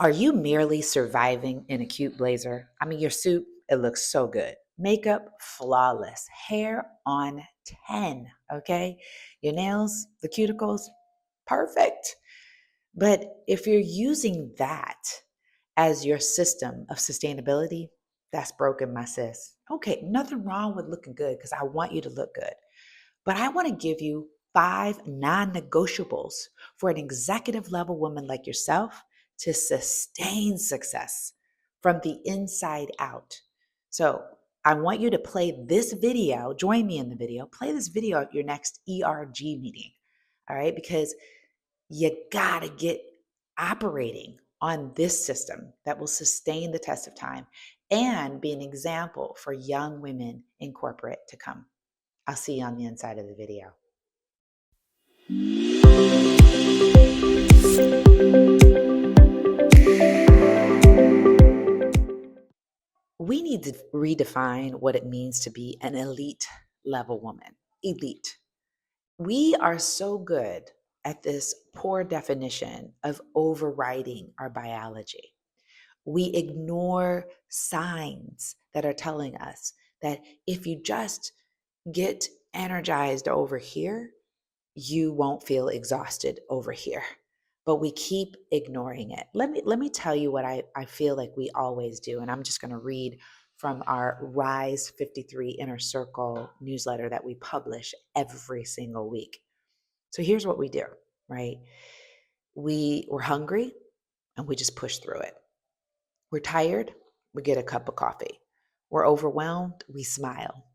Are you merely surviving in a cute blazer? I mean, your suit, it looks so good. Makeup, flawless. Hair on 10, okay? Your nails, the cuticles, perfect. But if you're using that as your system of sustainability, that's broken, my sis. Okay, nothing wrong with looking good because I want you to look good. But I want to give you 5 non-negotiables for an executive level woman like yourself to sustain success from the inside out. So I want you to play this video, join me in the video, play this video at your next ERG meeting. All right, because you gotta get operating on this system that will sustain the test of time and be an example for young women in corporate to come. I'll see you on the inside of the video. We need to redefine what it means to be an elite level woman. Elite. We are so good at this poor definition of overriding our biology. We ignore signs that are telling us that if you just get energized over here, you won't feel exhausted over here. But we keep ignoring it. Let me tell you what I feel like we always do. And I'm just going to read from our Rise 53 Inner Circle newsletter that we publish every single week. So here's what we do, right? We're hungry and we just push through it. We're tired, we get a cup of coffee. We're overwhelmed, we smile.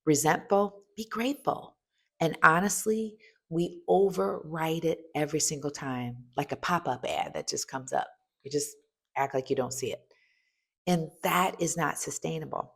Resentful, be grateful. And honestly, we override it every single time, like a pop up ad that just comes up. You just act like you don't see it. And that is not sustainable.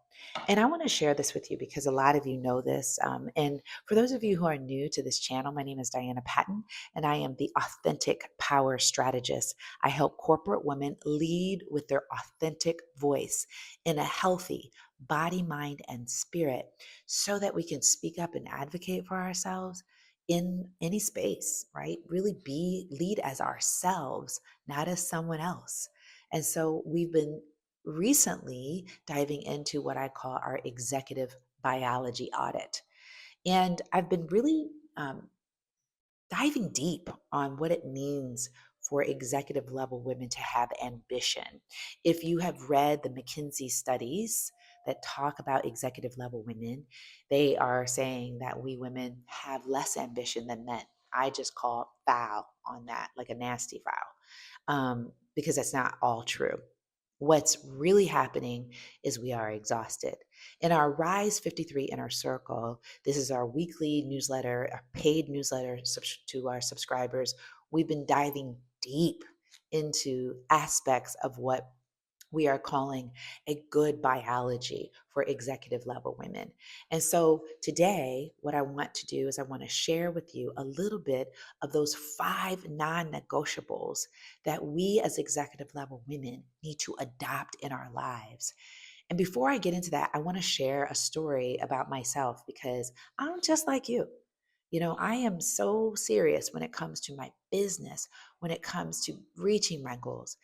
And I want to share this with you because a lot of you know this. And for those of you who are new to this channel, my name is Diana Patton, and I am the Authentic Power Strategist. I help corporate women lead with their authentic voice in a healthy body, mind, and spirit so that we can speak up and advocate for ourselves in any space, right? Really lead as ourselves, not as someone else. And so we've been recently diving into what I call our executive biology audit. And I've been really diving deep on what it means for executive level women to have ambition. If you have read the McKinsey studies that talk about executive level women, they are saying that we women have less ambition than men. I just call foul on that, like a nasty foul, because that's not all true. What's really happening is we are exhausted. In our Rise 53 Inner Circle, this is our weekly newsletter, a paid newsletter to our subscribers. We've been diving deep into aspects of what we are calling a good biology for executive level women. And so today, what I want to do is I want to share with you a little bit of those 5 non-negotiables that we as executive level women need to adopt in our lives. And before I get into that, I want to share a story about myself because I'm just like you. You know, I am so serious when it comes to my business, when it comes to reaching my goals,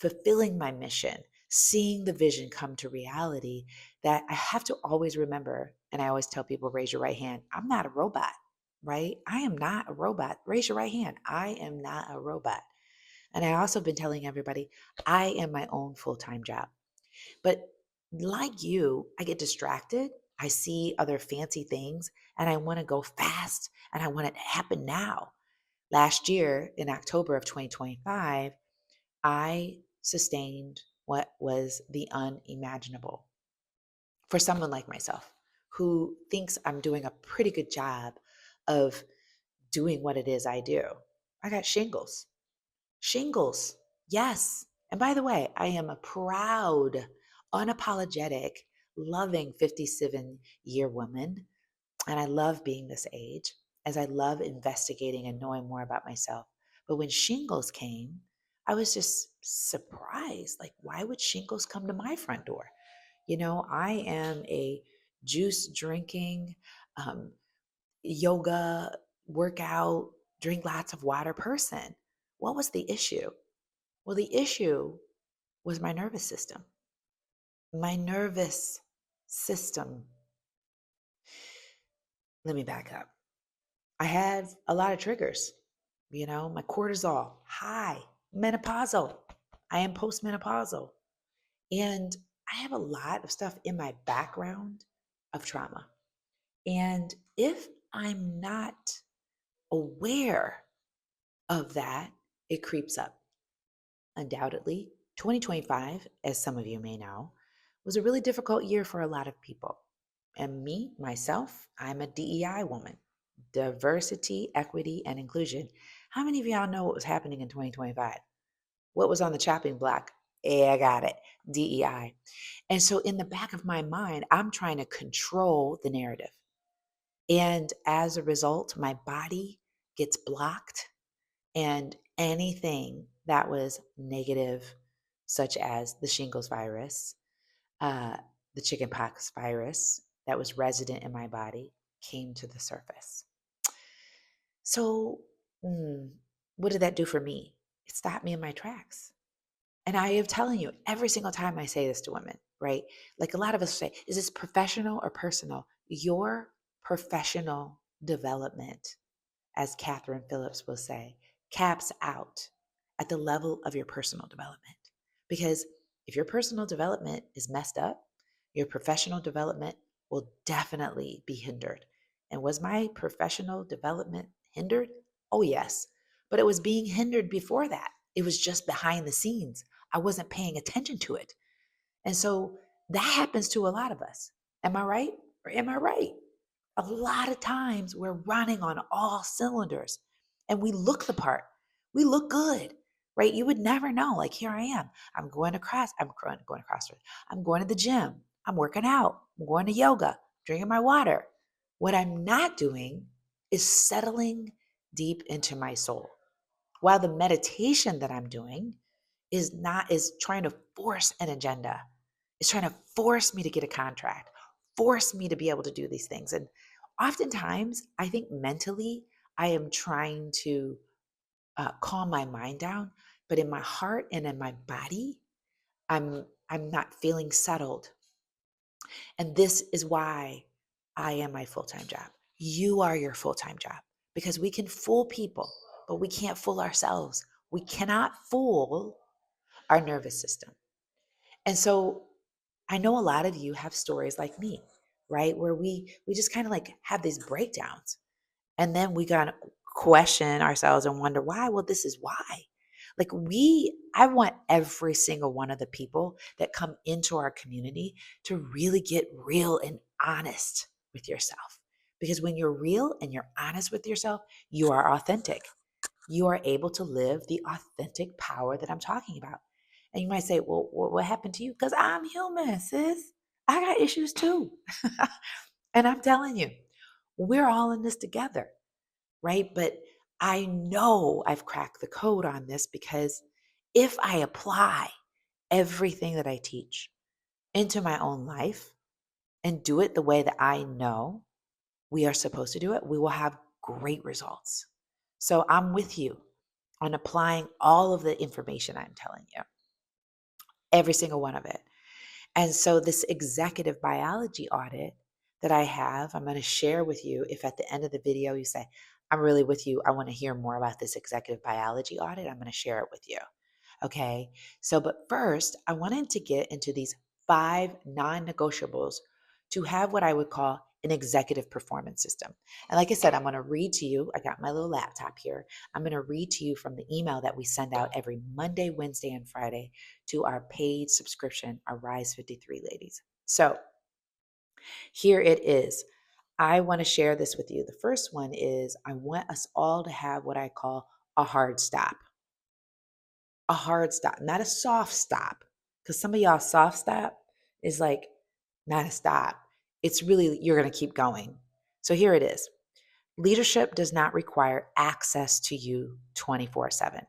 fulfilling my mission, seeing the vision come to reality, that I have to always remember. And I always tell people, raise your right hand. I'm not a robot, right? I am not a robot. Raise your right hand. I am not a robot. And I also been telling everybody, I am my own full-time job. But like you, I get distracted. I see other fancy things and I want to go fast and I want it to happen now. Last year in October of 2025, I sustained what was the unimaginable for someone like myself who thinks I'm doing a pretty good job of doing what it is I do. I got shingles. Shingles. Yes. And by the way, I am a proud, unapologetic, loving 57-year woman. And I love being this age as I love investigating and knowing more about myself. But when shingles came, I was just surprised. Like, why would shingles come to my front door? I am a juice drinking, um, yoga, workout, drink lots of water person. What was the issue? Well, the issue was my nervous system. My nervous system. Let me back up. I had a lot of triggers. My cortisol high, menopausal. I am postmenopausal. And I have a lot of stuff in my background of trauma. And if I'm not aware of that, it creeps up. Undoubtedly, 2025, as some of you may know, was a really difficult year for a lot of people. And myself, I'm a DEI woman, diversity, equity, and inclusion. How many of y'all know what was happening in 2025? What was on the chopping block? Yeah, I got it. DEI. And so in the back of my mind, I'm trying to control the narrative. And as a result, my body gets blocked, and anything that was negative, such as the shingles virus, uh, the chickenpox virus that was resident in my body, came to the surface. So, what did that do for me? It stopped me in my tracks. And I am telling you, every single time I say this to women, right? Like a lot of us say, is this professional or personal? Your professional development, as Catherine Phillips will say, caps out at the level of your personal development. Because if your personal development is messed up, your professional development will definitely be hindered. And was my professional development hindered? Oh, yes. But it was being hindered before that. It was just behind the scenes. I wasn't paying attention to it. And so that happens to a lot of us. Am I right? Or am I right? A lot of times we're running on all cylinders and we look the part. We look good, right? You would never know. Like, here I am. I'm going to class. I'm going to CrossFit. I'm going to the gym. I'm working out. I'm going to yoga, drinking my water. What I'm not doing is settling deep into my soul. While the meditation that I'm doing is trying to force an agenda. It's trying to force me to get a contract, force me to be able to do these things. And oftentimes, I think mentally, I am trying to calm my mind down, but in my heart and in my body, I'm not feeling settled. And this is why I am my full-time job. You are your full-time job because we can fool people, but we can't fool ourselves. We cannot fool our nervous system. And so I know a lot of you have stories like me, right? Where we just kind of like have these breakdowns. And then we gotta question ourselves and wonder why. Well, this is why. Like I want every single one of the people that come into our community to really get real and honest with yourself. Because when you're real and you're honest with yourself, you are authentic. You are able to live the authentic power that I'm talking about. And you might say, well, what happened to you? Because I'm human, sis. I got issues too. And I'm telling you, we're all in this together, right? But I know I've cracked the code on this because if I apply everything that I teach into my own life and do it the way that I know we are supposed to do it, we will have great results. So I'm with you on applying all of the information I'm telling you, every single one of it. And so, this executive biology audit that I have, I'm going to share with you. If at the end of the video you say, I'm really with you, I want to hear more about this executive biology audit, I'm going to share it with you. Okay. So, but first, I wanted to get into these 5 non negotiables to have what I would call an executive performance system. And like I said, I'm going to read to you. I got my little laptop here. I'm going to read to you from the email that we send out every Monday, Wednesday, and Friday to our paid subscription, our Rise 53 ladies. So here it is. I want to share this with you. The first one is I want us all to have what I call a hard stop. A hard stop, not a soft stop. Because some of y'all soft stop is like not a stop. It's really, you're going to keep going. So here it is. Leadership does not require access to you 24/7.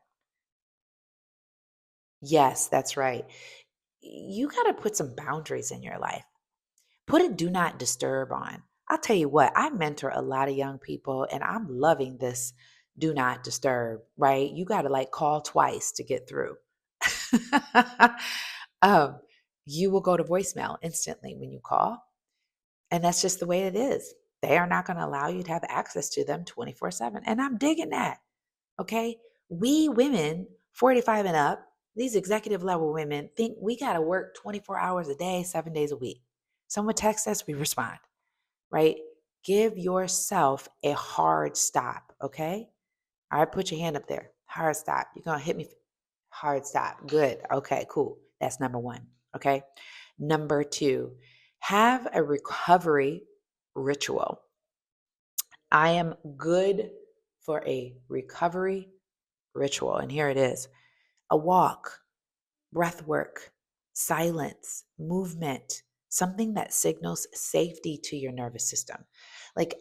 Yes, that's right. You got to put some boundaries in your life. Put a do not disturb on. I'll tell you what, I mentor a lot of young people and I'm loving this do not disturb, right? You got to like call twice to get through. um, you will go to voicemail instantly when you call. And that's just the way it is. They are not going to allow you to have access to them 24/7. And I'm digging that. Okay. We women, 45 and up, these executive level women think we got to work 24 hours a day, 7 days a week. Someone texts us, we respond, right? Give yourself a hard stop. Okay. All right. Put your hand up there. Hard stop. You're going to hit me. Hard stop. Good. Okay, cool. That's number one. Okay. Number two, have a recovery ritual. I am good for a recovery ritual. And here it is: a walk, breath work, silence, movement, something that signals safety to your nervous system. Like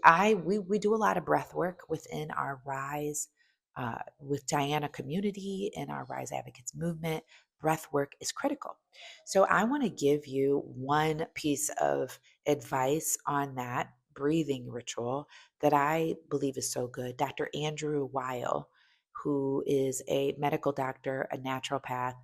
we do a lot of breath work within our Rise with Diana community and our Rise Advocates movement. Breath work is critical. So I want to give you one piece of advice on that breathing ritual that I believe is so good. Dr. Andrew Weil, who is a medical doctor, a naturopath,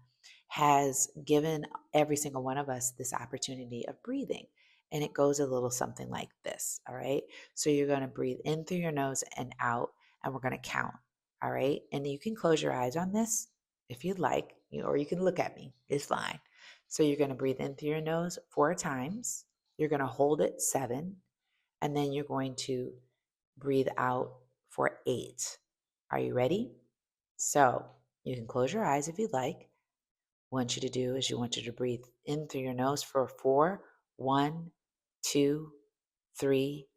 has given every single one of us this opportunity of breathing. And it goes a little something like this. All right. So you're going to breathe in through your nose and out, and we're going to count. All right. And you can close your eyes on this if you'd like, or you can look at me. It's fine. So you're going to breathe in through your nose 4 times. You're going to hold it 7. And then you're going to breathe out for 8. Are you ready? So you can close your eyes if you'd like. Want you to do is you want you to breathe in through your nose for 4. 1, 2, 3,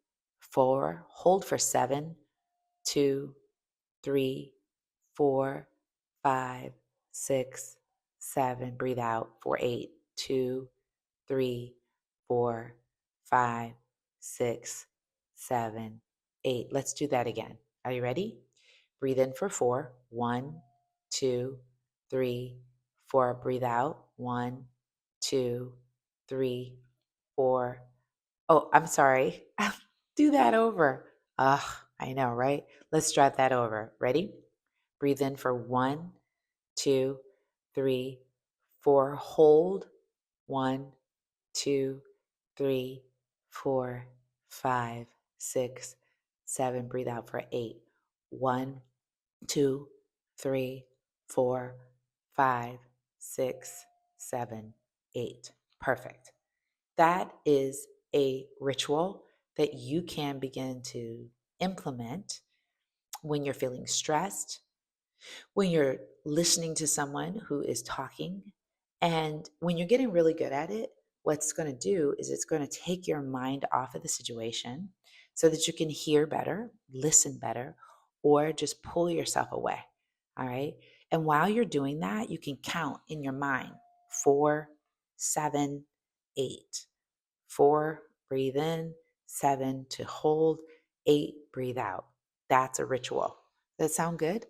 4. Hold for 7. 2, 3, 4, 5, 6, 7. Breathe out for 8. 2, 3, 4, 5, 6, 7, 8. Let's do that again. Are you ready? Breathe in for 4. 1, 2, 3, 4. Breathe out. 1, 2, 3, 4. Oh, I'm sorry. Do that over. Ugh, I know, right? Let's start that over. Ready? Breathe in for 1, 2, 3, 4. Hold. 1, 2, 3, 4, 5, 6, 7. Breathe out for 8. 1, 2, 3, 4, 5, 6, 7, 8. Perfect. That is a ritual that you can begin to implement when you're feeling stressed, when you're listening to someone who is talking, and when you're getting really good at it. What's going to do is it's going to take your mind off of the situation so that you can hear better, listen better, or just pull yourself away. All right. And while you're doing that, you can count in your mind 4, 7, 8. 4, breathe in. 7, to hold. 8, breathe out. That's a ritual. Does that sound good?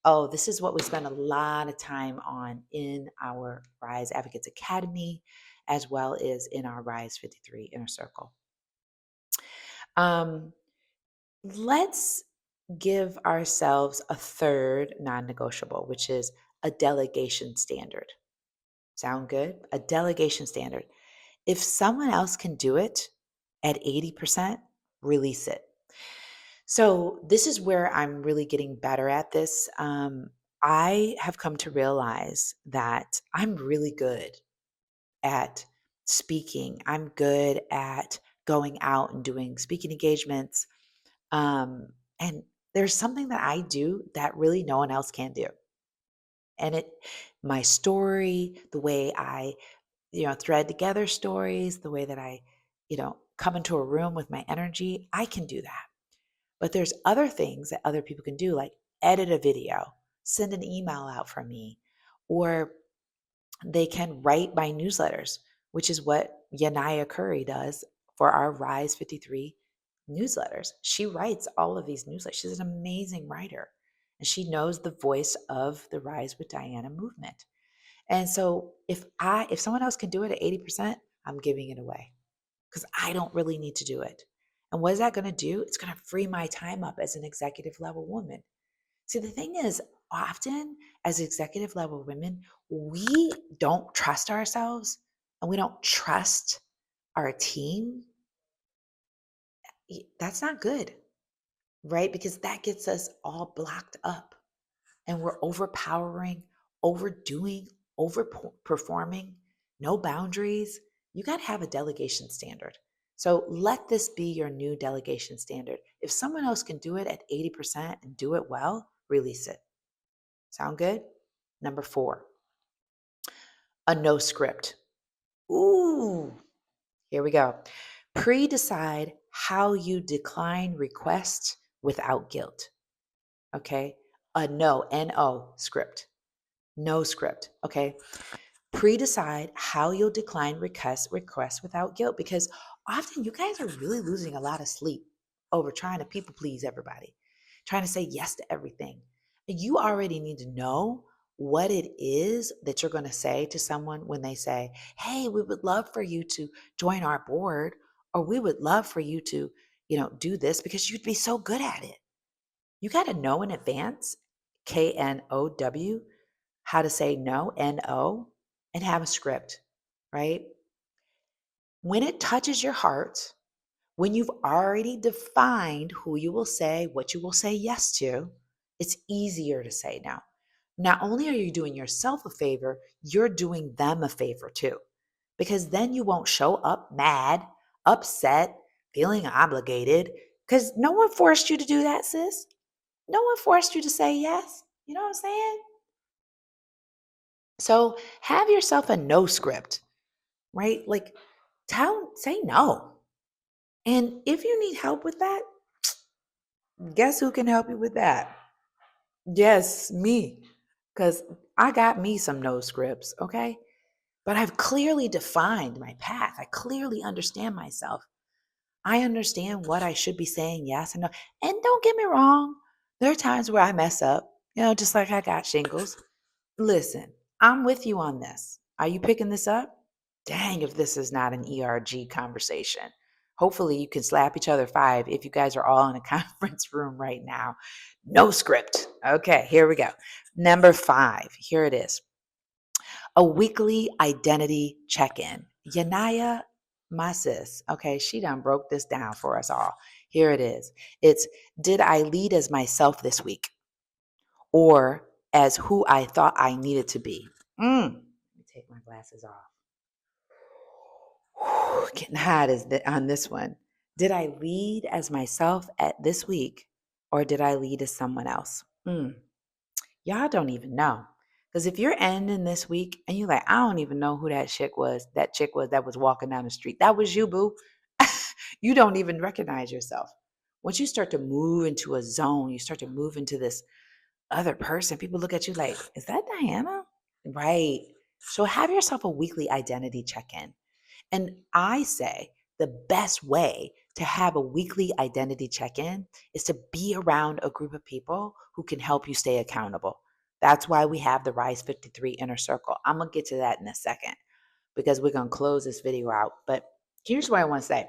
Oh, this is what we spend a lot of time on in our Rise Advocates Academy, as well as in our Rise 53 Inner Circle. Um, let's give ourselves a third non-negotiable, which is a delegation standard. Sound good? A delegation standard. If someone else can do it at 80%, release it. So this is where I'm really getting better at this. I have come to realize that I'm really good at speaking. I'm good at going out and doing speaking engagements. And there's something that I do that really no one else can do. And my story, the way I, thread together stories, the way that I, come into a room with my energy, I can do that. But there's other things that other people can do, like edit a video, send an email out from me, or they can write my newsletters, which is what Yanaya Curry does for our Rise 53 newsletters. She writes all of these newsletters. She's an amazing writer, and she knows the voice of the Rise with Diana movement. And so if someone else can do it at 80%, I'm giving it away because I don't really need to do it. And what is that going to do? It's going to free my time up as an executive level woman. See, the thing is, often as executive level women, we don't trust ourselves and we don't trust our team. That's not good, right? Because that gets us all blocked up and we're overpowering, overdoing, overperforming, no boundaries. You got to have a delegation standard. So let this be your new delegation standard. If someone else can do it at 80% and do it well, release it. Sound good? Number 4, a no script. Ooh, here we go. Pre-decide how you decline requests without guilt. Okay? A no script. No script. Okay? Pre-decide how you'll decline requests without guilt, because often you guys are really losing a lot of sleep over trying to people please everybody, trying to say yes to everything. And you already need to know what it is that you're going to say to someone when they say, hey, we would love for you to join our board, or we would love for you to, do this because you'd be so good at it. You got to know in advance, KNOW, how to say no, NO, and have a script, right? When it touches your heart, when you've already defined who you will say, what you will say yes to, it's easier to say no. Not only are you doing yourself a favor, you're doing them a favor too, because then you won't show up mad, upset, feeling obligated, because no one forced you to do that, sis. No one forced you to say yes. You know what I'm saying? So have yourself a no script, right? Like say no. And if you need help with that, guess who can help you with that? Yes, me. Because I got me some no scripts, okay? But I've clearly defined my path. I clearly understand myself. I understand what I should be saying yes and no. And don't get me wrong, there are times where I mess up, just like I got shingles. Listen, I'm with you on this. Are you picking this up? Dang, if this is not an ERG conversation. Hopefully, you can slap each other 5 if you guys are all in a conference room right now. No script. Okay, here we go. Number 5, here it is, a weekly identity check in. Yanaya, my sis, okay, she done broke this down for us all. Here it is. It's, did I lead as myself this week or as who I thought I needed to be? Let me take my glasses off. Getting hot on this one. Did I lead as myself at this week or did I lead as someone else? Y'all don't even know. Because if you're ending this week and you're like, I don't even know who that chick was that was walking down the street. That was you, boo. You don't even recognize yourself. Once you start to move into a zone, you start to move into this other person, people look at you like, is that Diana? Right. So have yourself a weekly identity check in. And I say the best way to have a weekly identity check in is to be around a group of people who can help you stay accountable. That's why we have the Rise 53 Inner Circle. I'm going to get to that in a second because we're going to close this video out. But here's what I want to say.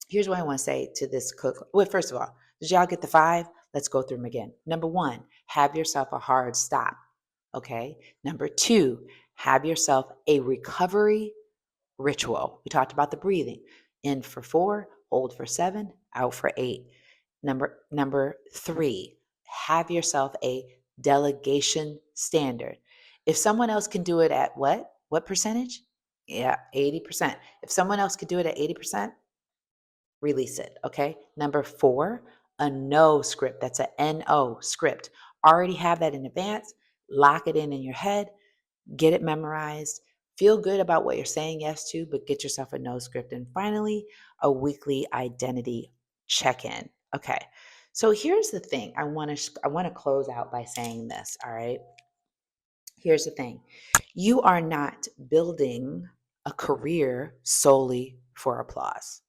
Here's what I want to say to this cook. Well, first of all, did y'all get the 5? Let's go through them again. Number 1, have yourself a hard stop. Okay. Number 2, have yourself a recovery ritual. We talked about the breathing. In for 4, hold for 7, out for 8. Number 3, have yourself a delegation standard. If someone else can do it at what? What percentage? Yeah, 80%. If someone else could do it at 80%, release it. Okay. Number 4, a no script. That's a NO script. Already have that in advance. Lock it in your head. Get it memorized. Feel good about what you're saying yes to, but get yourself a no script. And finally, a weekly identity check-in. Okay. So here's the thing. I want to close out by saying this, all right? Here's the thing. You are not building a career solely for applause.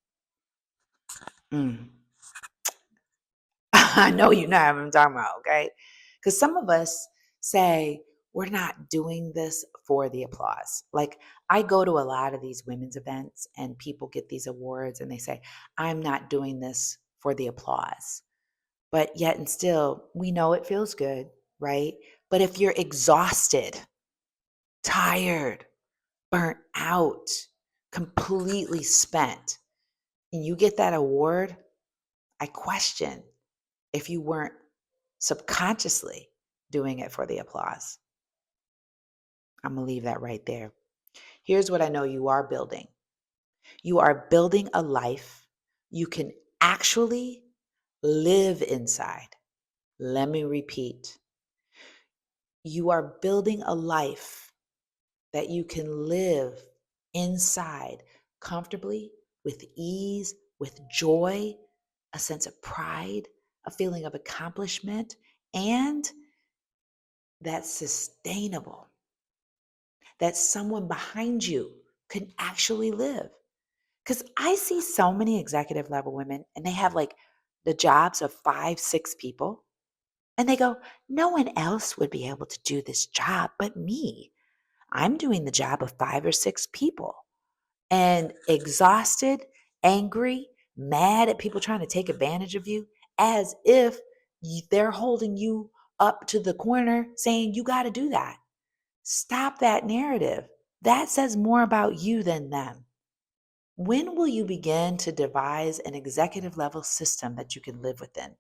I know you know what I'm talking about, okay? Because some of us say, we're not doing this for the applause. Like, I go to a lot of these women's events and people get these awards and they say, I'm not doing this for the applause. But yet and still, we know it feels good. right? But if you're exhausted, tired, burnt out, completely spent, and you get that award, I question if you weren't subconsciously doing it for the applause. I'm going to leave that right there. Here's what I know you are building. You are building a life you can actually live inside. Let me repeat. You are building a life that you can live inside comfortably, with ease, with joy, a sense of pride, a feeling of accomplishment, and that's sustainable, that someone behind you can actually live. Because I see so many executive level women and they have like the jobs of 5, 6 people. And they go, no one else would be able to do this job but me. I'm doing the job of 5 or 6 people and exhausted, angry, mad at people trying to take advantage of you as if they're holding you up to the corner saying you got to do that. Stop that narrative. That says more about you than them. When will you begin to devise an executive level system that you can live within?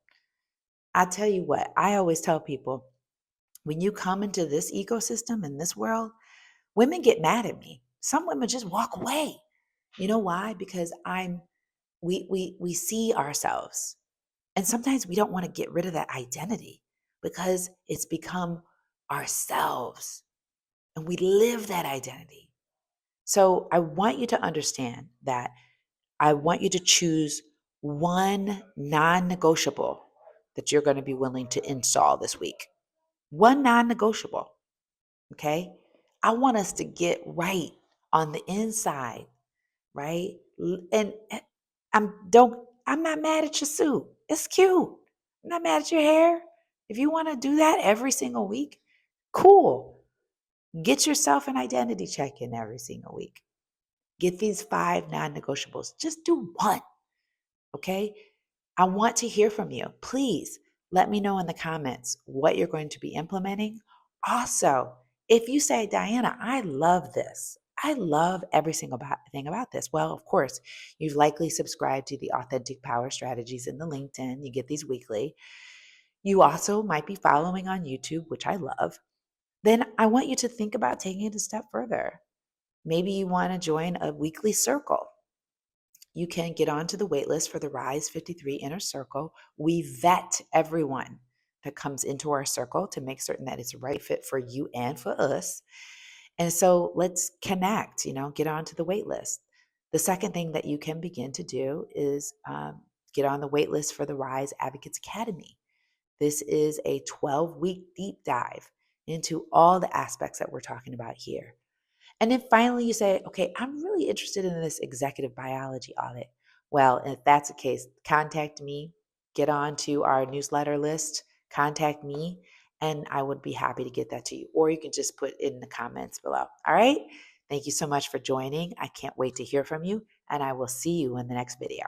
I tell you what, I always tell people when you come into this ecosystem in this world, women get mad at me. Some women just walk away. You know why? Because we see ourselves. And sometimes we don't want to get rid of that identity because it's become ourselves and we live that identity. So I want you to understand that I want you to choose one non negotiable that you're going to be willing to install this week. One non negotiable. Okay. I want us to get right on the inside, right? And I'm not mad at your suit. It's cute. I'm not mad at your hair. If you want to do that every single week, cool. Get yourself an identity check in every single week. Get these 5 non-negotiables. Just do one. Okay. I want to hear from you. Please let me know in the comments what you're going to be implementing. Also, if you say, Diana, I love this. I love every single thing about this. Well, of course, you've likely subscribed to the Authentic Power Strategies in the LinkedIn. You get these weekly. You also might be following on YouTube, which I love. Then I want you to think about taking it a step further. Maybe you want to join a weekly circle. You can get onto the waitlist for the Rise 53 Inner Circle. We vet everyone that comes into our circle to make certain that it's the right fit for you and for us. And so let's connect, get onto the waitlist. The second thing that you can begin to do is get on the waitlist for the Rise Advocates Academy. This is a 12-week deep dive into all the aspects that we're talking about here. And then finally, you say, okay, I'm really interested in this executive biology audit. Well, if that's the case, contact me, get on to our newsletter list, contact me, and I would be happy to get that to you. Or you can just put it in the comments below. All right. Thank you so much for joining. I can't wait to hear from you, and I will see you in the next video.